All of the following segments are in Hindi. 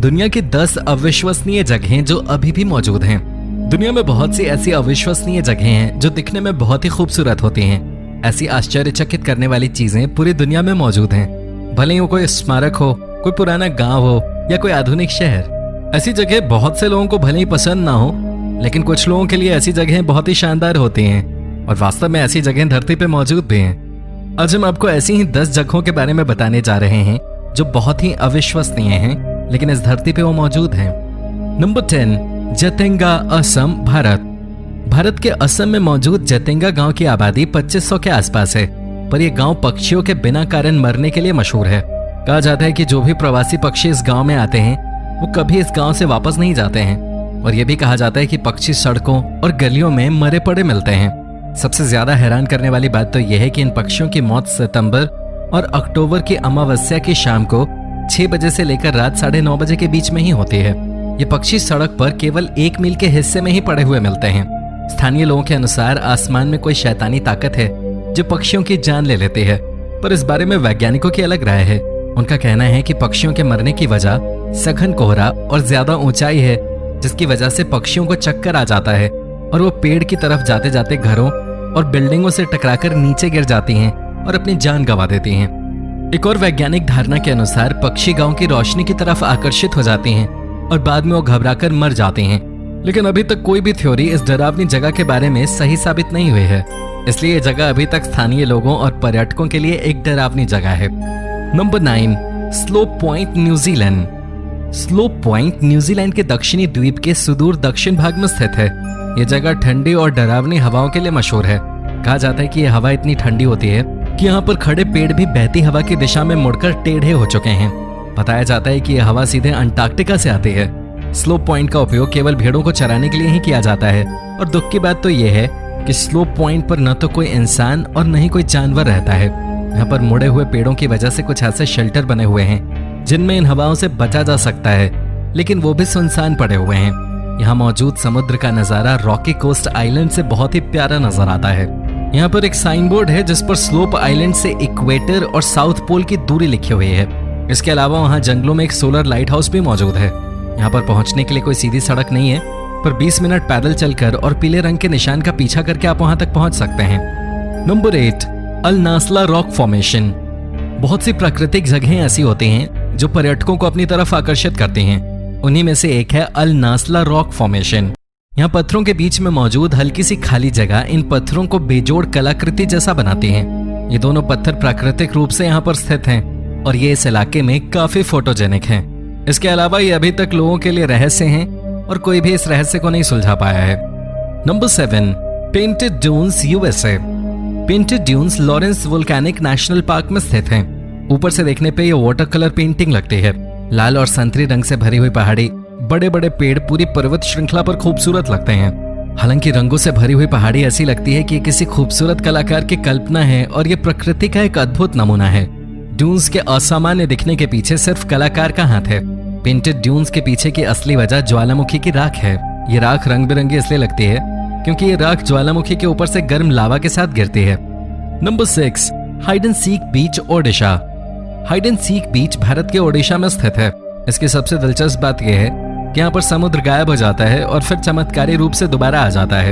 दुनिया की 10 अविश्वसनीय जगहें जो अभी भी मौजूद हैं। दुनिया में बहुत सी ऐसी अविश्वसनीय जगहें हैं जो दिखने में बहुत ही खूबसूरत होती हैं। ऐसी आश्चर्यचकित करने वाली चीजें पूरी दुनिया में मौजूद हैं। भले ही वो कोई स्मारक हो, कोई पुराना गांव हो या कोई आधुनिक शहर। ऐसी जगह बहुत से लोगों को भले ही पसंद ना हो, लेकिन कुछ लोगों के लिए ऐसी जगहें बहुत ही शानदार होती हैं और वास्तव में ऐसी जगहें धरती पे मौजूद भी हैं। आज हम आपको ऐसी ही 10 जगहों के बारे में बताने जा रहे हैं जो बहुत ही अविश्वसनीय हैं, लेकिन इस धरती पे वो मौजूद हैं। नंबर 10, जतेंगा, असम, भारत। भारत के असम में मौजूद जतेंगा गांव की आबादी 2500 के आसपास है, पर यह गांव पक्षियों के बिना कारण मरने के लिए मशहूर है। कहा जाता है कि जो भी प्रवासी पक्षी इस गांव में आते हैं वो कभी इस गांव से वापस नहीं जाते हैं, और यह भी कहा जाता है कि पक्षी सड़कों और गलियों में मरे पड़े मिलते हैं। सबसे ज्यादा हैरान करने वाली बात तो यह है कि इन पक्षियों की मौत सितंबर और अक्टूबर की अमावस्या की शाम को 6 बजे से लेकर रात 9:30 बजे के बीच में ही होती है। ये पक्षी सड़क पर केवल 1 मील के हिस्से में ही पड़े हुए मिलते हैं। स्थानीय लोगों के अनुसार आसमान में कोई शैतानी ताकत है जो पक्षियों की जान ले लेती है, पर इस बारे में वैज्ञानिकों की अलग राय है। उनका कहना है कि पक्षियों के मरने की वजह सघन कोहरा और ज्यादा ऊंचाई है, जिसकी वजह से पक्षियों को चक्कर आ जाता है और वो पेड़ की तरफ जाते जाते घरों और बिल्डिंगों से टकराकर नीचे गिर जाती हैं और अपनी जान गंवा देती हैं। एक और वैज्ञानिक धारणा के अनुसार पक्षी गांव की रोशनी की तरफ आकर्षित हो जाती हैं और बाद में वो घबराकर मर जाती हैं। लेकिन अभी तक कोई भी थ्योरी इस डरावनी जगह के बारे में सही साबित नहीं हुई है, इसलिए ये जगह अभी तक स्थानीय लोगों और पर्यटकों के लिए एक डरावनी जगह है। Number 9, slope point, New Zealand. Slope point New Zealand के दक्षिणी द्वीप के सुदूर दक्षिण भाग में स्थित है। यह जगह ठंडी और डरावनी हवाओं के लिए मशहूर है। कहा जाता है कि यह हवा इतनी ठंडी होती है कि यहाँ पर खड़े पेड़ भी बहती हवा की दिशा में मुड़कर टेढ़े हो चुके हैं। बताया जाता है कि यह हवा सीधे अंटार्कटिका से आती है। स्लोप पॉइंट का उपयोग केवल भेड़ों को चराने के लिए ही किया जाता है, और दुख की बात तो यह है कि स्लोप पॉइंट पर न तो कोई इंसान और न ही कोई जानवर रहता है। यहाँ पर मुड़े हुए पेड़ों की वजह से कुछ ऐसे शेल्टर बने हुए हैं जिनमें इन हवाओं से बचा जा सकता है, लेकिन वो भी सुनसान पड़े हुए हैं। यहाँ मौजूद समुद्र का नजारा रॉकी कोस्ट आइलैंड से बहुत ही प्यारा नजर आता है। यहाँ पर एक साइन बोर्ड है जिस पर स्लोप आइलैंड से इक्वेटर और साउथ पोल की दूरी लिखी हुई है। इसके अलावा वहाँ जंगलों में एक सोलर लाइट हाउस भी मौजूद है। यहाँ पर पहुंचने के लिए कोई सीधी सड़क नहीं है, पर 20 मिनट पैदल चलकर और पीले रंग के निशान का पीछा करके आप वहां तक पहुंच सकते हैं। नंबर 8, अल नास्ला रॉक फॉर्मेशन। बहुत सी प्राकृतिक जगहें ऐसी होती हैं जो पर्यटकों को अपनी तरफ आकर्षित करती हैं। उन्हीं में से एक है अल नास्ला रॉक फॉर्मेशन। यहाँ पत्थरों के बीच में मौजूद हल्की सी खाली जगह इन पत्थरों को बेजोड़ कलाकृति जैसा बनाती हैं। ये दोनों पत्थर प्राकृतिक रूप से यहाँ पर स्थित हैं और ये इस इलाके में काफी फोटोजेनिक हैं। इसके अलावा ये अभी तक लोगों के लिए रहस्य हैं और कोई भी इस रहस्य को नहीं सुलझा पाया है। Number 7, painted dunes, USA. Painted dunes Lawrence volcanic national park में स्थित हैं। ऊपर से देखने पे ये वाटर कलर पेंटिंग लगती है। लाल और संतरी रंग से भरी हुई पहाड़ी, बड़े बड़े पेड़ पूरी पर्वत श्रृंखला पर खूबसूरत लगते हैं। हालांकि रंगों से भरी हुई पहाड़ी ऐसी लगती है कि किसी खूबसूरत कलाकार की कल्पना है और ये प्रकृति का एक अद्भुत नमूना है। ड्यून्स के असामान्य दिखने के पीछे सिर्फ कलाकार का हाथ है। पेंटेड ड्यून्स के पीछे की असली वजह ज्वालामुखी की राख है। ये राख रंग बिरंगी इसलिए लगती है क्योंकि ये राख ज्वालामुखी के ऊपर से गर्म लावा के साथ गिरती है। Number 6, hide and seek beach, Odisha. Hide and seek beach Bharat के ओडिशा में स्थित है। इसकी सबसे दिलचस्प बात यह है कि यहाँ पर समुद्र गायब हो जाता है और फिर चमत्कारी रूप से दोबारा आ जाता है।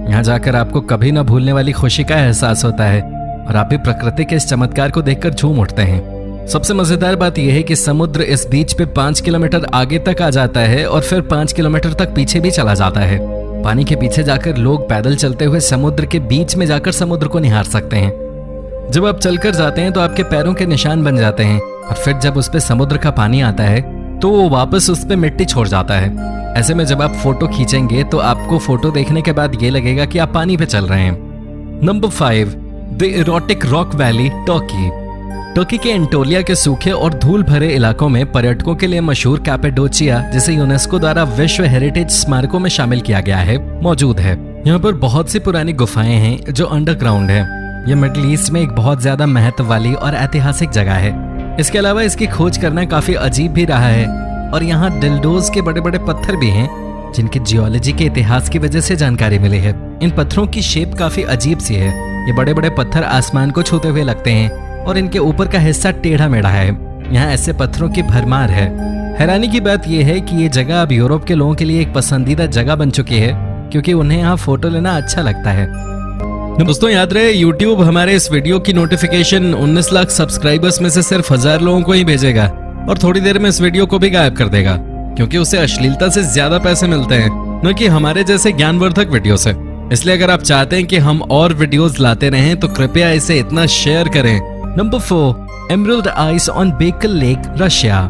यहाँ जाकर आपको कभी न भूलने वाली खुशी का एहसास होता है और आप भी प्रकृति के इस चमत्कार को देखकर झूम उठते हैं। सबसे मजेदार बात यह है कि समुद्र इस बीच पे 5 किलोमीटर आगे तक आ जाता है और फिर 5 किलोमीटर तक पीछे भी चला जाता है। पानी के पीछे जाकर लोग पैदल चलते हुए समुद्र के बीच में जाकर समुद्र को निहार सकते हैं। जब आप चलकर जाते हैं तो आपके पैरों के निशान बन जाते हैं, और फिर जब उस पे समुद्र का पानी आता है तो वो वापस उस पे मिट्टी छोड़ जाता है। ऐसे में जब आप फोटो खींचेंगे तो आपको फोटो देखने के बाद ये लगेगा कि आप पानी पे चल रहे हैं। Number 5, the erotic rock valley, Turkey. Turkey के एंटोलिया के सूखे और धूल भरे इलाकों में पर्यटकों के लिए मशहूर कैपेडोचिया, जिसे यूनेस्को द्वारा विश्व हेरिटेज स्मारकों में शामिल किया गया है, मौजूद है। यहाँ पर बहुत सी पुरानी गुफाएं हैं जो अंडरग्राउंड है। यह मिडिल ईस्ट में एक बहुत ज्यादा महत्व वाली और ऐतिहासिक जगह है। इसके अलावा इसकी खोज करना काफी अजीब भी रहा है, और यहाँ डिल्डोज के बड़े बड़े पत्थर भी हैं जिनकी जियोलॉजी के इतिहास की वजह से जानकारी मिली है। इन पत्थरों की शेप काफी अजीब सी है। ये बड़े बड़े पत्थर आसमान को छूते हुए लगते हैं और इनके ऊपर का हिस्सा टेढ़ा मेढ़ा है। यहाँ ऐसे पत्थरों की भरमार है। हैरानी की बात यह है कि ये जगह अब यूरोप के लोगों के लिए एक पसंदीदा जगह बन चुकी है, क्योंकि उन्हें यहाँ फोटो लेना अच्छा लगता है। दोस्तों याद रहे, YouTube हमारे इस वीडियो की नोटिफिकेशन 19 लाख सब्सक्राइबर्स में से सिर्फ 1000 लोगों को ही भेजेगा और थोड़ी देर में इस वीडियो को भी गायब कर देगा, क्योंकि उसे अश्लीलता से ज्यादा पैसे मिलते हैं, न कि हमारे जैसे ज्ञानवर्धक वीडियो से। इसलिए अगर आप चाहते हैं कि हम और वीडियोस लाते रहें तो कृपया इसे इतना शेयर करें। नंबर 4, एमरल्ड आइस ऑन बेकल लेक, रशिया।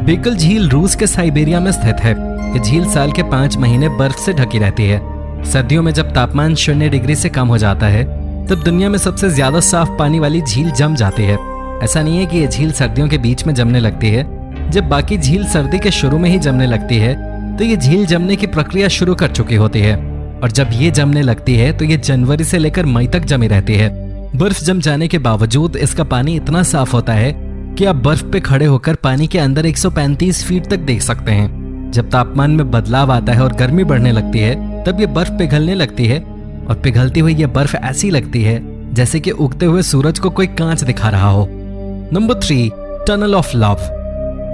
बेकल झील रूस के साइबेरिया में स्थित है। ये झील साल के 5 महीने बर्फ से ढकी रहती है। सर्दियों में जब तापमान 0 डिग्री से कम हो जाता है तब दुनिया में सबसे ज्यादा साफ पानी वाली झील जम जाती है। ऐसा नहीं है कि ये झील सर्दियों के बीच में जमने लगती है। जब बाकी झील सर्दी के शुरू में ही जमने लगती है तो ये झील जमने की प्रक्रिया शुरू कर चुकी होती है, और जब ये जमने लगती है तो ये जनवरी से लेकर मई तक जमी रहती है। बर्फ जम जाने के बावजूद इसका पानी इतना साफ होता है कि आप बर्फ पे खड़े होकर पानी के अंदर 135 फीट तक देख सकते हैं। जब तापमान में बदलाव आता है और गर्मी बढ़ने लगती है तब ये बर्फ पिघलने लगती है, और पिघलती हुई ये बर्फ ऐसी लगती है जैसे कि उगते हुए सूरज को कोई कांच दिखा रहा हो। Number 3, tunnel of love.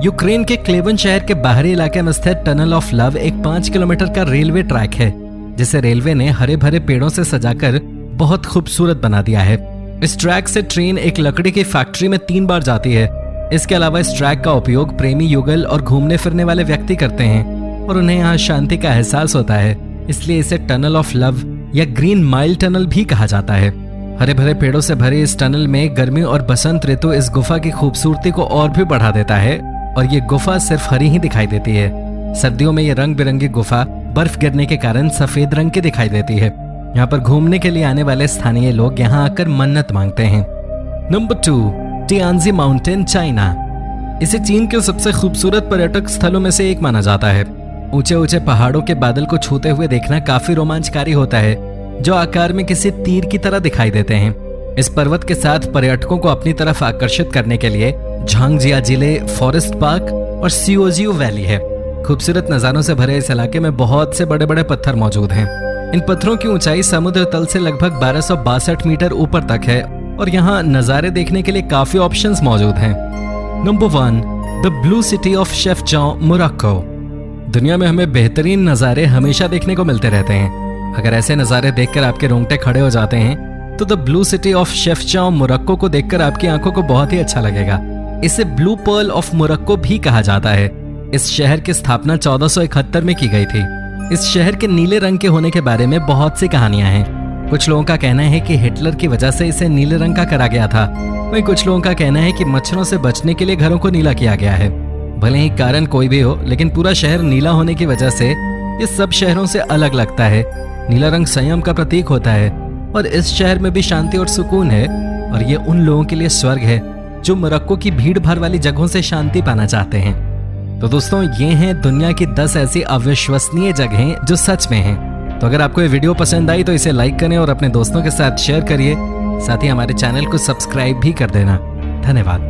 Ukraine के क्लेवन शहर के बाहरी इलाके में स्थित टनल ऑफ लव एक 5 किलोमीटर का रेलवे ट्रैक है, जिसे रेलवे ने हरे भरे पेड़ों से सजाकर बहुत खूबसूरत बना दिया है। इस ट्रैक से ट्रेन एक लकड़ी की फैक्ट्री में 3 बार जाती है। इसके अलावा इस ट्रैक का उपयोग प्रेमी युगल और घूमने फिरने वाले व्यक्ति करते हैं, और उन्हें यहाँ शांति का एहसास होता है, इसलिए इसे टनल ऑफ लव या ग्रीन माइल टनल भी कहा जाता है। हरे भरे पेड़ों से भरे इस टनल में गर्मी और बसंत ऋतु इस गुफा की खूबसूरती को और भी बढ़ा देता है, और ये गुफा सिर्फ हरी ही दिखाई देती है। सर्दियों में ये रंग बिरंगी गुफा बर्फ गिरने के कारण सफेद रंग की दिखाई देती है। यहाँ पर घूमने के लिए आने वाले स्थानीय लोग यहाँ आकर मन्नत मांगते हैं। Number 2, Tianzi mountain, China. इसे चीन के सबसे खूबसूरत पर्यटक स्थलों में से एक माना जाता है। ऊंचे ऊंचे पहाड़ों के बादल को छूते हुए देखना काफी रोमांचकारी होता है, जो आकार में किसी तीर की तरह दिखाई देते हैं। इस पर्वत के साथ पर्यटकों को अपनी तरफ आकर्षित करने के लिए झांगजियाजिले फॉरेस्ट पार्क और सियोजियो वैली है। खूबसूरत नजारों से भरे इस इलाके में बहुत से बड़े बड़े पत्थर मौजूद हैं। इन पत्थरों की ऊंचाई समुद्र तल से लगभग 1262 मीटर ऊपर तक है, और यहाँ नजारे देखने के लिए काफी ऑप्शंस मौजूद हैं। Number 1, the blue city of Chefchaouen, Morocco. दुनिया में हमें बेहतरीन नजारे हमेशा देखने को मिलते रहते हैं। अगर ऐसे नजारे देखकर आपके रोंगटे खड़े हो जाते हैं तो the blue city of Chefchaouen, Morocco को देखकर आपकी आंखों को बहुत ही अच्छा लगेगा। इसे ब्लू पर्ल ऑफ मोरक्को भी कहा जाता है। इस शहर की स्थापना 1471 में की गई थी। इस शहर के नीले रंग के होने के बारे में बहुत सी कहानियां हैं। कुछ लोगों का कहना है कि हिटलर की वजह से इसे नीले रंग का करा गया था। वहीं कुछ लोगों का कहना है कि मच्छरों से बचने के लिए घरों को नीला किया गया है। भले ही कारण कोई भी हो, लेकिन पूरा शहर नीला होने की वजह से ये सब शहरों से अलग लगता है। नीला रंग संयम का प्रतीक होता है, और इस शहर में भी शांति और सुकून है, और ये उन लोगों के लिए स्वर्ग है जो मोरक्को की भीड़ भाड़ वाली जगहों से शांति पाना चाहते हैं। तो दोस्तों, ये हैं दुनिया की 10 ऐसी अविश्वसनीय जगहें जो सच में हैं। तो अगर आपको ये वीडियो पसंद आई तो इसे लाइक करें और अपने दोस्तों के साथ शेयर करिए। साथ ही हमारे चैनल को सब्सक्राइब भी कर देना। धन्यवाद।